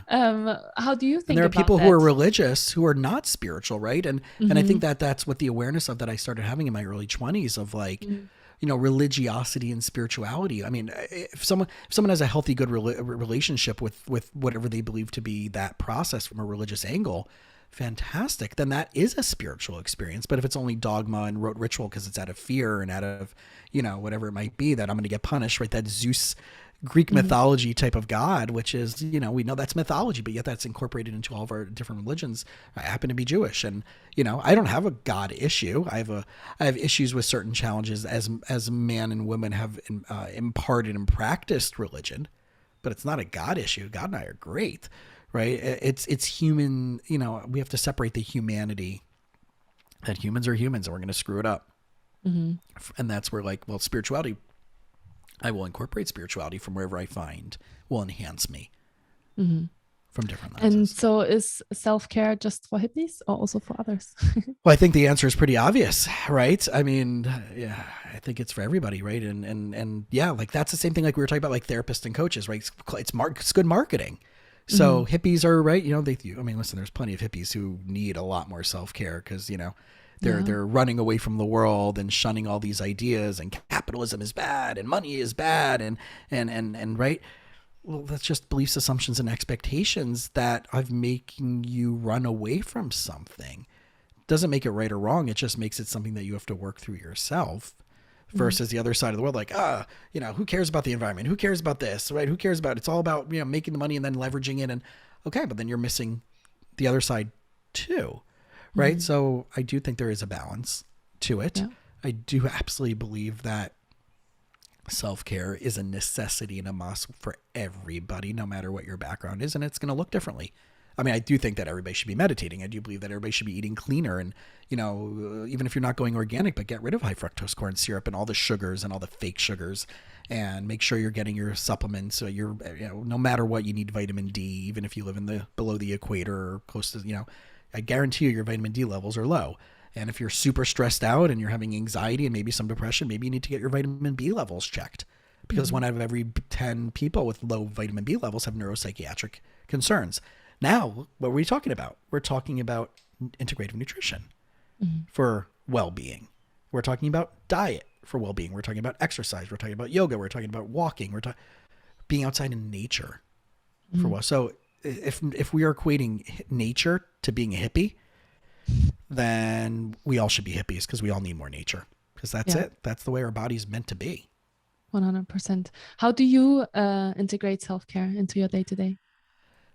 [SPEAKER 2] Yeah.
[SPEAKER 1] How do you
[SPEAKER 2] And
[SPEAKER 1] think
[SPEAKER 2] there are
[SPEAKER 1] about
[SPEAKER 2] people who
[SPEAKER 1] that?
[SPEAKER 2] are religious who are not spiritual, right? And I
[SPEAKER 1] Mm-hmm.
[SPEAKER 2] think that that's what the awareness of that I started having in my early 20s of like,
[SPEAKER 1] Mm-hmm.
[SPEAKER 2] religiosity and spirituality. I mean, if someone has a healthy, good relationship with whatever they believe to be that process from a religious angle, fantastic. Then that is a spiritual experience. But if it's only dogma and rote ritual because it's out of fear and out of, whatever it might be, that I'm going to get punished, right? That Zeus Greek
[SPEAKER 1] Mm-hmm.
[SPEAKER 2] mythology type of God, which is, we know that's mythology, but yet that's incorporated into all of our different religions. I happen to be Jewish, and I don't have a God issue. I have issues with certain challenges as man and women have imparted and practiced religion, but it's not a God issue. God and I are great, right? It's human. We have to separate the humanity, that humans are humans, and we're going to screw it up,
[SPEAKER 1] Mm-hmm.
[SPEAKER 2] and that's where spirituality. I will incorporate spirituality from wherever I find will enhance me
[SPEAKER 1] Mm-hmm.
[SPEAKER 2] from different
[SPEAKER 1] And
[SPEAKER 2] lenses.
[SPEAKER 1] so is self-care just for hippies or also for others?
[SPEAKER 2] Well, I think the answer is pretty obvious, right? I mean, yeah, I think it's for everybody, right? And yeah, like that's the same thing like we were talking about, like therapists and coaches, right? It's good marketing. So
[SPEAKER 1] Mm-hmm.
[SPEAKER 2] hippies are right. Listen, there's plenty of hippies who need a lot more self-care because,
[SPEAKER 1] Yeah.
[SPEAKER 2] they're running away from the world and shunning all these ideas, and capitalism is bad and money is bad and right. Well, that's just beliefs, assumptions, and expectations that are making you run away from something. Doesn't make it right or wrong. It just makes it something that you have to work through yourself.
[SPEAKER 1] Mm-hmm.
[SPEAKER 2] Versus the other side of the world, like, who cares about the environment? Who cares about this, right? Who cares about it's all about making the money and then leveraging it, and okay, but then you're missing the other side too, right?
[SPEAKER 1] Mm-hmm.
[SPEAKER 2] So I do think there is a balance to it.
[SPEAKER 1] Yeah.
[SPEAKER 2] I do absolutely believe that self-care is a necessity and a must for everybody, no matter what your background is, and it's going to look differently. I mean, I do think that everybody should be meditating. I do believe that everybody should be eating cleaner and, even if you're not going organic, but get rid of high fructose corn syrup and all the sugars and all the fake sugars, and make sure you're getting your supplements. So no matter what, you need vitamin D, even if you live below the equator or close to, I guarantee you your vitamin D levels are low. And if you're super stressed out and you're having anxiety and maybe some depression, maybe you need to get your vitamin B levels checked, because
[SPEAKER 1] Mm-hmm.
[SPEAKER 2] 1 out of every 10 people with low vitamin B levels have neuropsychiatric concerns. Now, what are we talking about? We're talking about integrative nutrition
[SPEAKER 1] Mm-hmm.
[SPEAKER 2] for well-being. We're talking about diet for well-being. We're talking about exercise. We're talking about yoga. We're talking about walking. We're being outside in nature for well. So if we are equating nature to being a hippie, then we all should be hippies, because we all need more nature, because that's
[SPEAKER 1] Yeah.
[SPEAKER 2] it. That's the way our body's meant to be.
[SPEAKER 1] 100%. How do you integrate self-care into your day-to-day?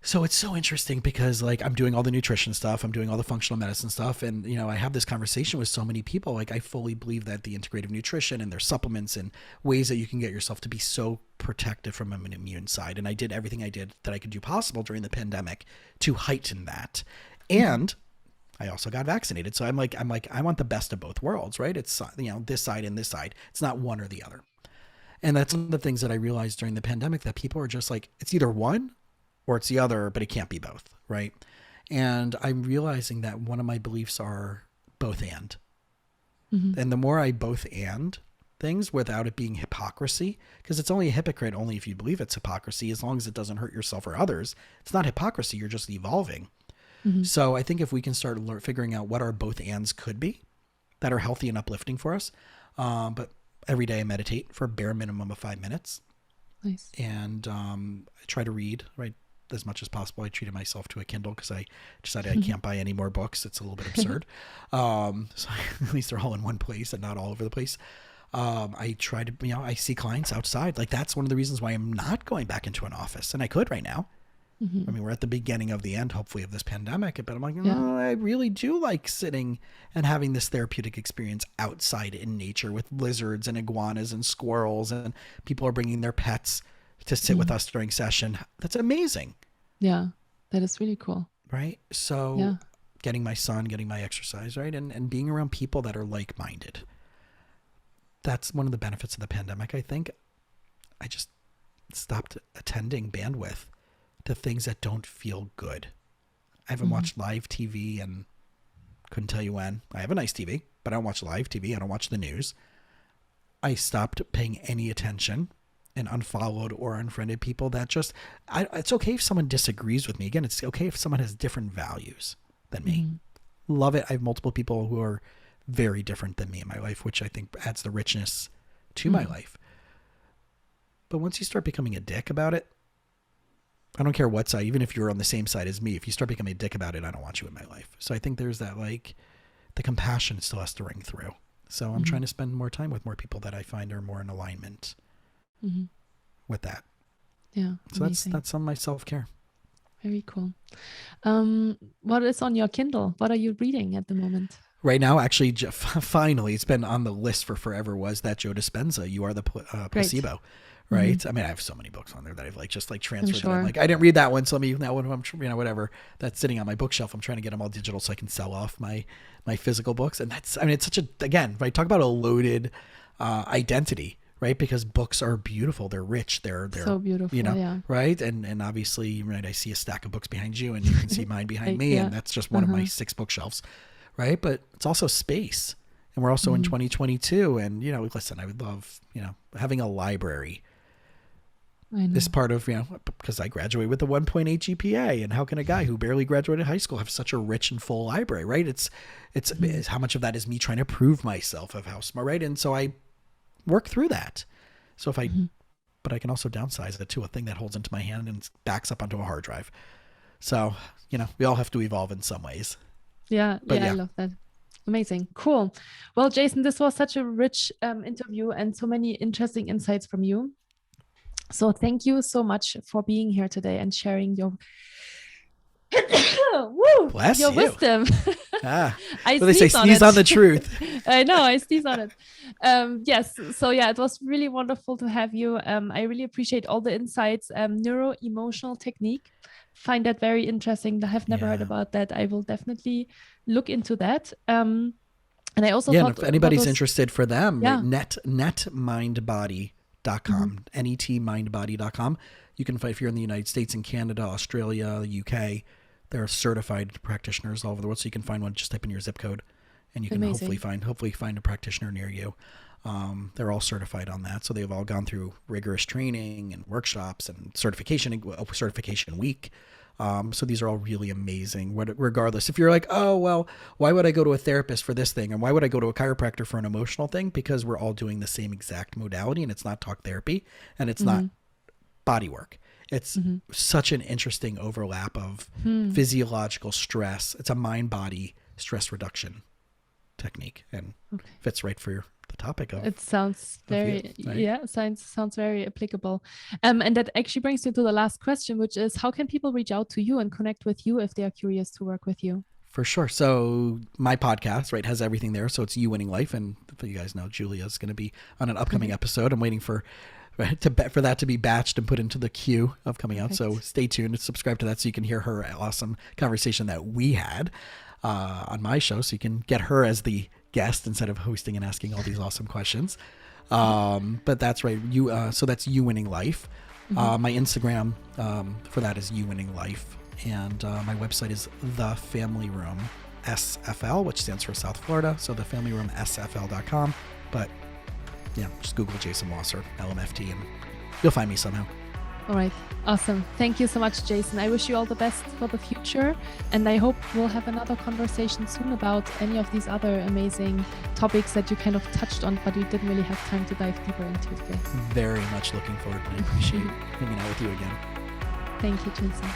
[SPEAKER 2] So it's so interesting because I'm doing all the nutrition stuff, I'm doing all the functional medicine stuff. And, I have this conversation with so many people. Like, I fully believe that the integrative nutrition and their supplements and ways that you can get yourself to be so protective from an immune side. And I did everything I did that I could do possible during the pandemic to heighten that. And I also got vaccinated. So I'm like, I want the best of both worlds, right? It's, this side and this side. It's not one or the other. And that's one of the things that I realized during the pandemic, that people are just like, it's either one or it's the other, but it can't be both, right? And I'm realizing that one of my beliefs are both and.
[SPEAKER 1] Mm-hmm.
[SPEAKER 2] And the more I both and things without it being hypocrisy, because it's only a hypocrite only if you believe it's hypocrisy, as long as it doesn't hurt yourself or others. It's not hypocrisy, you're just evolving.
[SPEAKER 1] Mm-hmm.
[SPEAKER 2] So I think if we can start figuring out what our both ands could be that are healthy and uplifting for us, but every day I meditate for a bare minimum of 5 minutes.
[SPEAKER 1] Nice.
[SPEAKER 2] And I try to read, right, as much as possible. I treated myself to a Kindle because I decided I can't buy any more books. It's a little bit absurd. So at least they're all in one place and not all over the place. I try to, I see clients outside. Like, that's one of the reasons why I'm not going back into an office. And I could right now.
[SPEAKER 1] Mm-hmm.
[SPEAKER 2] I mean, we're at the beginning of the end, hopefully, of this pandemic, but I'm like,
[SPEAKER 1] Yeah.
[SPEAKER 2] no, I really do like sitting and having this therapeutic experience outside in nature with lizards and iguanas and squirrels, and people are bringing their pets to sit with us during session. That's amazing.
[SPEAKER 1] Yeah, that is really cool.
[SPEAKER 2] Right? So
[SPEAKER 1] Yeah.
[SPEAKER 2] getting my sun, getting my exercise, right? And being around people that are like-minded. That's one of the benefits of the pandemic, I think. I just stopped attending bandwidth. the things that don't feel good. I haven't watched live TV and couldn't tell you when. I have a nice TV, but I don't watch live TV. I don't watch the news. I stopped paying any attention and unfollowed or unfriended people that just, it's okay if someone disagrees with me. Again, it's okay if someone has different values than me. Love it. I have multiple people who are very different than me in my life, which I think adds the richness to my life. But once you start becoming a dick about it, I don't care what side, even if you're on the same side as me, if you start becoming a dick about it, I don't want you in my life. So I think there's that, like, the compassion still has to ring through. So I'm trying to spend more time with more people that I find are more in alignment with that.
[SPEAKER 1] Yeah.
[SPEAKER 2] So that's on my self-care.
[SPEAKER 1] Very cool. What is on your Kindle? What are you reading at the moment?
[SPEAKER 2] Right now, actually, finally, it's been on the list for forever, was that Joe Dispenza, You Are the Placebo. Right. I mean, I have so many books on there that I've just transferred.
[SPEAKER 1] Sure.
[SPEAKER 2] I'm like, I didn't read that one. So that one, whatever, that's sitting on my bookshelf. I'm trying to get them all digital so I can sell off my physical books. And it's such again, right. Talk about a loaded identity, right? Because books are beautiful. They're rich. They're
[SPEAKER 1] so beautiful,
[SPEAKER 2] right. And obviously, right. I see a stack of books behind you and you can see mine behind me. And that's just one of my 6 bookshelves. Right. But it's also space. And we're also in 2022. And, listen, I would love, having a library. This part of, because I graduated with a 1.8 GPA, and how can a guy who barely graduated high school have such a rich and full library, right? It's how much of that is me trying to prove myself of how smart, right? And so I work through that. So but I can also downsize it to a thing that holds into my hand and backs up onto a hard drive. So, we all have to evolve in some ways.
[SPEAKER 1] Yeah. I love that. Amazing. Cool. Well, Jason, this was such a rich interview and so many interesting insights from you. So thank you so much for being here today and sharing your your wisdom.
[SPEAKER 2] They say sneeze on the truth.
[SPEAKER 1] I know, I sneeze on it. Yes. So it was really wonderful to have you. I really appreciate all the insights. Neuro-emotional technique. Find that very interesting. I have never heard about that. I will definitely look into that. And I also thought,
[SPEAKER 2] if anybody's interested for them, netmindbody.com, netmindbody.com. You can find, if you're in the United States and Canada, Australia, UK, there are certified practitioners all over the world. So you can find one, just type in your zip code and you can hopefully find a practitioner near you. They're all certified on that. So they've all gone through rigorous training and workshops and certification week. So these are all really amazing, regardless. If you're like, oh, well, why would I go to a therapist for this thing? And why would I go to a chiropractor for an emotional thing? Because we're all doing the same exact modality, and it's not talk therapy and it's not body work. It's such an interesting overlap of physiological stress. It's a mind-body stress reduction technique and fits right for the topic of
[SPEAKER 1] it. Sounds very sounds very applicable. And that actually brings me to the last question, which is, how can people reach out to you and connect with you if they are curious to work with you?
[SPEAKER 2] For sure. So my podcast, right, has everything there. So it's You Winning Life. And for you guys know, Julia's going to be on an upcoming episode. I'm waiting for that to be batched and put into the queue of coming out. So stay tuned and subscribe to that so you can hear her awesome conversation that we had on my show. So you can get her as the guest instead of hosting and asking all these awesome questions. But that's right. So that's You Winning Life. My Instagram for that is You Winning Life. And my website is The Family Room SFL, which stands for South Florida. So thefamilyroomsfl.com. But just Google Jason Wasser, LMFT, and you'll find me somehow.
[SPEAKER 1] All right. Awesome. Thank you so much, Jason. I wish you all the best for the future. And I hope we'll have another conversation soon about any of these other amazing topics that you kind of touched on, but we didn't really have time to dive deeper into today.
[SPEAKER 2] Very much looking forward, and I appreciate hanging out with you again.
[SPEAKER 1] Thank you, Jason.